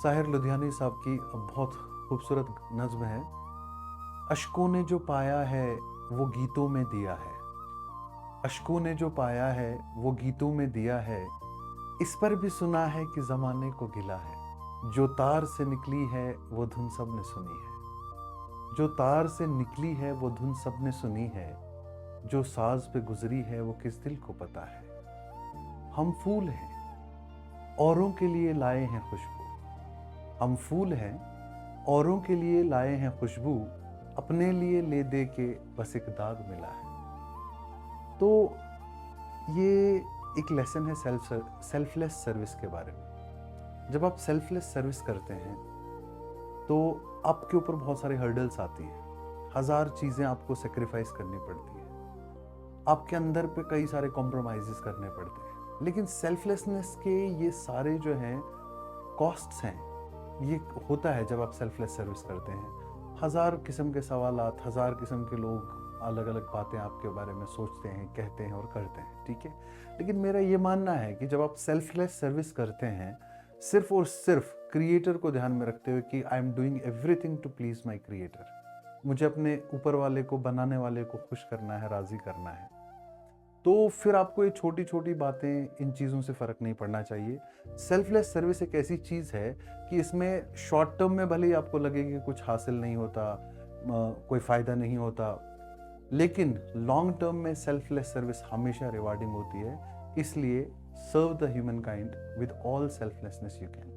साहिर लुधियानी साहब की बहुत खूबसूरत नज़्म है। अश्कों ने जो पाया है वो गीतों में दिया है, अश्कों ने जो पाया है वो गीतों में दिया है, इस पर भी सुना है कि ज़माने को गिला है। जो तार से निकली है वो धुन सब ने सुनी है, जो तार से निकली है वो धुन सब ने सुनी है, जो साज पे गुजरी है वो किस दिल को पता है। हम फूल हैं औरों के लिए लाए हैं खुशबू, हम फूल हैं औरों के लिए लाए हैं खुशबू, अपने लिए ले दे के बस एक दाग मिला है। तो ये एक लेसन है सेल्फलेस सर्विस के बारे में। जब आप सेल्फलेस सर्विस करते हैं तो आपके ऊपर बहुत सारे हर्डल्स आती हैं, हजार चीज़ें आपको सेक्रीफाइस करनी पड़ती है, आपके अंदर पे कई सारे कॉम्प्रोमाइजेस करने पड़ते हैं। लेकिन सेल्फलेसनेस के ये सारे जो हैं कॉस्ट्स हैं, ये होता है जब आप सेल्फलेस सर्विस करते हैं। हज़ार किस्म के सवालात, हज़ार किस्म के लोग अलग अलग बातें आपके बारे में सोचते हैं, कहते हैं और करते हैं, ठीक है। लेकिन मेरा ये मानना है कि जब आप सेल्फलेस सर्विस करते हैं सिर्फ और सिर्फ क्रिएटर को ध्यान में रखते हुए कि I am doing everything to please my creator, मुझे अपने ऊपर वाले को, बनाने वाले को खुश करना है, राज़ी करना है, तो फिर आपको ये छोटी छोटी बातें, इन चीज़ों से फ़र्क नहीं पड़ना चाहिए। सेल्फलेस सर्विस एक ऐसी चीज़ है कि इसमें शॉर्ट टर्म में भले ही आपको लगे कि कुछ हासिल नहीं होता, कोई फ़ायदा नहीं होता, लेकिन लॉन्ग टर्म में सेल्फलेस सर्विस हमेशा रिवार्डिंग होती है। इसलिए serve the humankind with all selflessness you can.